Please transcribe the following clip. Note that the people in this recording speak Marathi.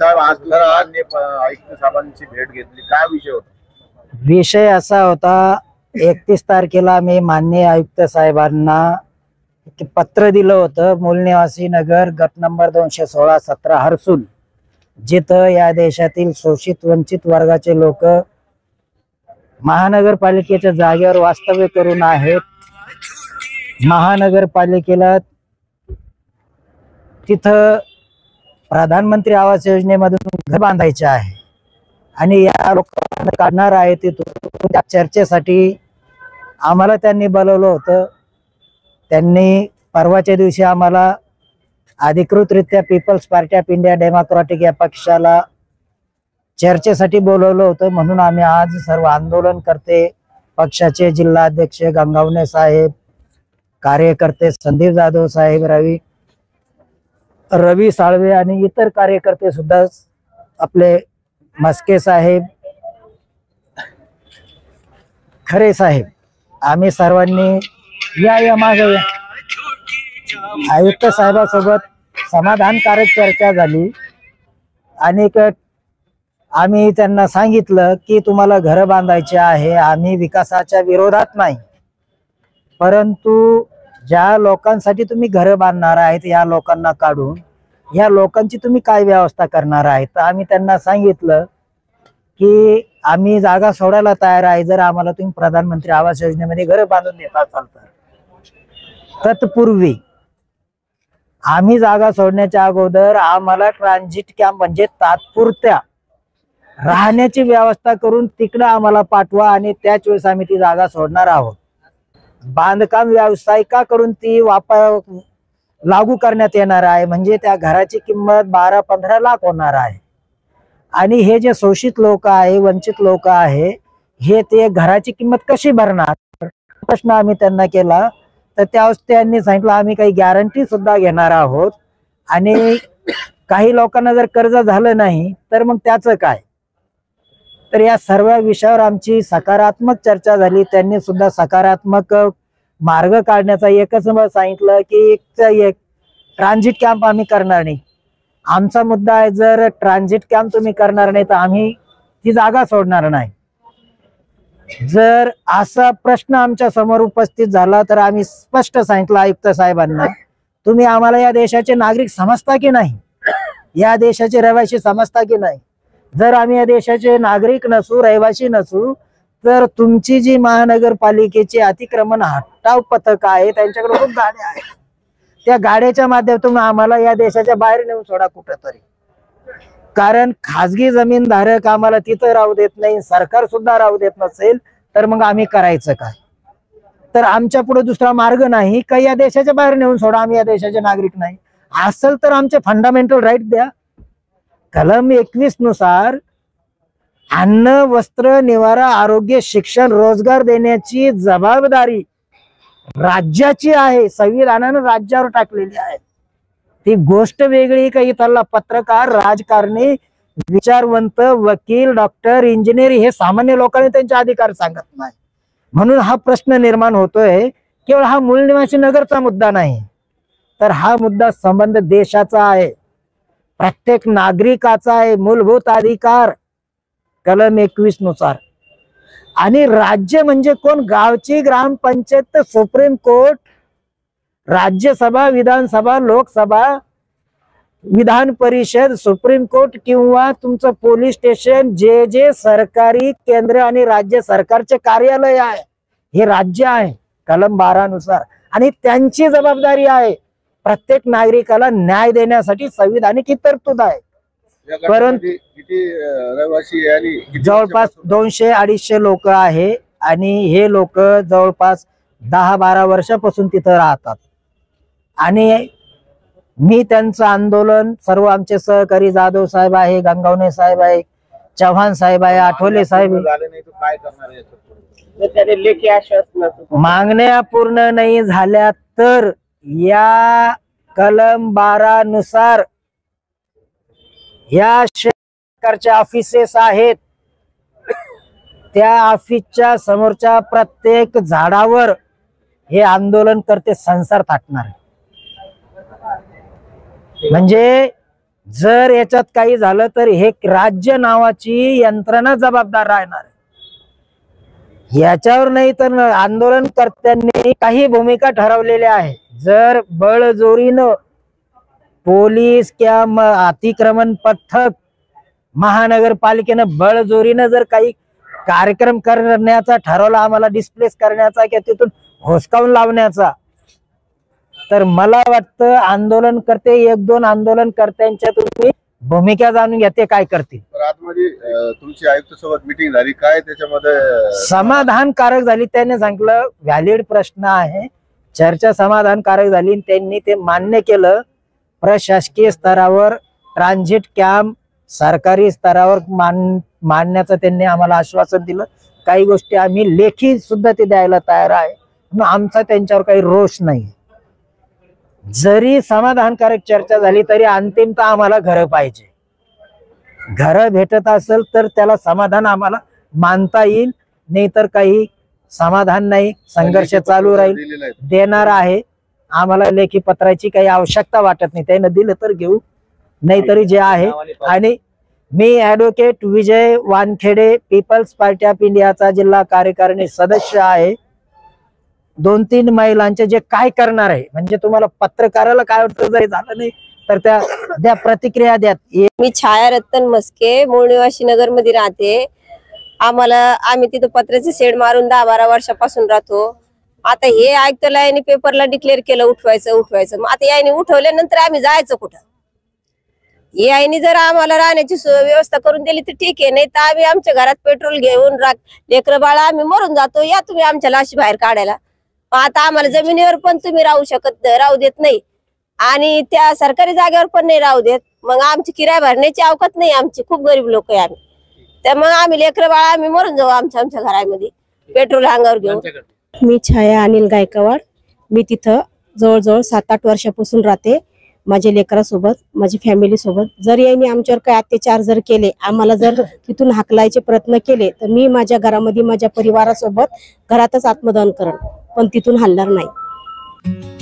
साहेब आज आयुक्त साहेबांची भेट घेतली, काय विषय होता? विषय असा होता, 31 तारखेला मी माननीय आयुक्त साहेबांना पत्र दिलं होतं. मूलनिवासी नगर गट नंबर 216-17 हर्सुल, जिथं या देशातील शोषित वंचित वर्गाचे लोक महानगरपालिकेच्या जागेवर वास्तव्य करून आहेत. महानगरपालिकेला तिथं प्रधानमंत्री आवास योजनेमधून घर बांधायचे आहे आणि या लोकांना काढणार आहे. तिथून त्या चर्चेसाठी आम्हाला त्यांनी बोलवलं होतं. त्यांनी परवाच्या दिवशी आम्हाला अधिकृतरित्या people's party of India democratic या पक्षाला चर्चेसाठी बोलवलं होतं. म्हणून आम्ही आज सर्व आंदोलनकर्ते, पक्षाचे जिल्हाध्यक्ष गंगावणे साहेब, कार्यकर्ते संदीप जाधव साहेब, रवी साळवे आणि इतर कार्यकर्ते सुद्धा, आपले मस्के साहेब, खरे साहेब, आम्ही सर्वांनी या मागे आयुक्त साहेबांसोबत समाधानकारक चर्चा झाली आणि आम्ही त्यांना सांगितलं की तुम्हाला घर बांधायचे आहे, आम्ही विकासाच्या विरोधात नाही, परंतु ज्या लोकांसाठी तुम्ही घर बांधणार आहेत या लोकांना काढून या लोकांची तुम्ही काय व्यवस्था करणार आहे. तर आम्ही त्यांना सांगितलं की आम्ही जागा सोडायला तयार आहे जर आम्हाला तुम्ही प्रधानमंत्री आवास योजनेमध्ये घर बांधून देता असाल तर. तत्पूर्वी आम्ही जागा सोडण्याच्या अगोदर आम्हाला ट्रान्झिट कॅम्प म्हणजे तात्पुरत्या राहण्याची व्यवस्था करून तिकडं आम्हाला पाठवा आणि त्याच वेळेस आम्ही ती जागा सोडणार आहोत. बांधकाम व्यावसायिकाकडून ती लागू करण्यात येणार आहे, म्हणजे त्या घराची किंमत 12-15 लाख होणार आहे. आणि हे जे शोषित लोक आहे, वंचित लोक आहे, हे ते घराची किंमत कशी भरणार प्रश्न आम्ही त्यांना केला. तर त्यावेळेस त्यांनी सांगितलं आम्ही काही गॅरंटी सुद्धा घेणार आहोत आणि काही लोकांना जर कर्ज झालं नाही तर मग त्याचं काय. तर या सर्व विषयावर आमची सकारात्मक चर्चा झाली. त्यांनी सुद्धा सकारात्मक मार्ग काढण्याचा एकच सांगितलं की एक ट्रान्झिट कॅम्प आम्ही करणार नाही. आमचा मुद्दा आहे, जर ट्रान्झिट कॅम्प तुम्ही करणार नाही तर आम्ही ती जागा सोडणार नाही. जर असा प्रश्न आमच्या समोर उपस्थित झाला तर आम्ही स्पष्ट सांगितलं आयुक्त साहेबांना, तुम्ही आम्हाला या देशाचे नागरिक समजता की नाही, या देशाचे रहिवासी समजता की नाही. जर आम्ही या देशाचे नागरिक नसू, रहिवासी नसू, तर तुमची जी महानगरपालिकेची अतिक्रमण हटाव पथक आहे त्यांच्याकडे खूप गाड्या आहेत, त्या गाड्याच्या माध्यमातून आम्हाला या देशाच्या बाहेर नेऊन सोडा कुठेतरी. कारण खाजगी जमीनधारक आम्हाला तिथं राहू देत नाही, सरकार सुद्धा राहू देत नसेल, तर मग आम्ही करायचं काय. तर आमच्या पुढे दुसरा मार्ग नाही का या देशाच्या बाहेर नेऊन सोडा, आम्ही या देशाचे नागरिक नाही. असेल तर आमचे फंडामेंटल राईट द्या. कलम 21 नुसार अन्न, वस्त्र, निवारा, आरोग्य, शिक्षण, रोजगार देण्याची जबाबदारी राज्याची आहे, संविधानाने राज्यावर टाकलेली आहे. ती गोष्ट वेगळी का इथला पत्रकार, राजकारणी, विचारवंत, वकील, डॉक्टर, इंजिनियर हे सामान्य लोकांनी त्यांचे अधिकार सांगत नाही. म्हणून हा प्रश्न निर्माण होतोय. केवळ हा मूलनिवासी नगरचा मुद्दा नाही, तर हा मुद्दा संबंध देशाचा आहे, प्रत्येक नागरिकाचा आहे, मूलभूत अधिकार कलम 21 नुसार. आणि राज्य म्हणजे कोण, गावची ग्रामपंचायत, सुप्रीम कोर्ट, राज्यसभा, विधानसभा, लोकसभा, विधान परिषद, सुप्रीम कोर्ट किंवा तुमचं पोलीस स्टेशन, जे सरकारी केंद्र आणि राज्य सरकारचे कार्यालय आहे हे राज्य आहे कलम 12 नुसार. आणि त्यांची जबाबदारी आहे प्रत्येक नागरिकाला न्याय देण्यासाठी संविधानिक ही तरतूद आहे. परंतु जवळपास 200-250 लोक आहे आणि हे लोक जवळपास 10-12 वर्षापासून तिथं राहतात. आणि मी त्यांचं आंदोलन, सर्व आमचे सहकारी जाधव साहेब आहे, गंगावणे साहेब आहे, चव्हाण साहेब आहे, आठवले साहेब, मागण्या पूर्ण नाही झाल्या तर या कलम 12 नुसार या सरकारच्या ऑफिसेस आहेत, त्या ऑफिसच्या समोरच्या प्रत्येक झाडावर हे आंदोलन करते संसार थाटणार. म्हणजे जर याच्यात काही झालं तर हे राज्य नावाची यंत्रणा जबाबदार राहणार आहे. याच्यावर नाही तर आंदोलनकर्त्यांनी काही भूमिका ठरवलेल्या आहे. जर बळजोरीनं पोलीस किंवा अतिक्रमण पथक महानगरपालिकेनं बळजोरीनं जर काही कार्यक्रम करण्याचा ठरवला, आम्हाला डिस्प्लेस करण्याचा किंवा तिथून हुसकावून लावण्याचा, तर मला वाटतं आंदोलनकर्ते 1-2 आंदोलनकर्त्यांच्या तुम्ही भूमिका जाणून घ्या, ते काय करतील. तर आतमध्ये तुमची आयुक्त सोबत मीटिंग झाली, काय त्याच्यामध्ये समाधानकारक झाली. त्याने सांगितलं व्हॅलिड प्रश्न आहे, चर्चा समाधानकारक झाली. त्यांनी ते मान्य केलं. प्रशासकीय स्तरावर ट्रान्झिट कॅम्प सरकारी स्तरावर मांडण्याचं त्यांनी आम्हाला आश्वासन दिलं. काही गोष्टी आम्ही लेखी सुद्धा ते द्यायला तयार आहे. आमचा त्यांच्यावर काही रोष नाही. जरी समाधानकारक चर्चा झाली तरी अंतिमतः आम्हाला घर पाहिजे. घर भेटत असेल तर त्याला समाधान आम्हाला मानता येईल, नाही तर काही समाधान नाही, संघर्ष चालू राहील. देणार आहे. आम्हाला लेखी पत्राची काही आवश्यकता वाटत नाही. त्यानं दिलं तर घेऊ, नाहीतरी जे आहे. आणि मी advocate Vijay Wankhede, people's party of इंडियाचा जिल्हा कार्यकारिणी सदस्य आहे. 2-3 महिलांचे जे काय करणार आहे, म्हणजे तुम्हाला पत्रकाराला काय वाटतं, जरी झालं नाही तर त्या प्रतिक्रिया द्या. मी छाया रत्न मस्के, मूळ निवासी नगर मध्ये राहते. आम्ही तिथं पत्र्याचे शेड मारून 10-12 वर्षापासून राहतो. आता हे ऐकतं याने पेपरला डिक्लेअर केलं उठवायचं. मग आता याने उठवल्यानंतर आम्ही जायचं कुठं? याने जर आम्हाला राहण्याची व्यवस्था करून दिली तर ठीक आहे, नाही तर आम्ही आमच्या घरात पेट्रोल घेऊन लेकरं बाळा आम्ही मरून जातो. या तुम्ही आमच्या लाशी बाहेर काढायला. आता आम्हाला जमिनीवर पण तुम्ही राहू देत नाही आणि त्या सरकारी जागेवर पण नाही राहू देत. मग आमची किराया भरण्याची अवकात नाही. आमची खूप गरीब लोक आहे आम्ही. तर मग आम्ही लेकरं बाळा आम्ही मरून जाऊ आमच्या घरामध्ये पेट्रोल अंगावर घेऊन. मी छाया अनिल गायकवाड. मी तिथं जवळजवळ 7-8 वर्षापासून राहते. माझ्या लेकरासोबत, माझी फॅमिली सोबत. जर यांनी आमच्यावर काही अत्याचार जर केले, आम्हाला जर तिथून हाकलायचे प्रयत्न केले, तर मी माझ्या घरामध्ये माझ्या परिवारासोबत घरातच आत्मदहन करेन, पण तिथून हलणार नाही.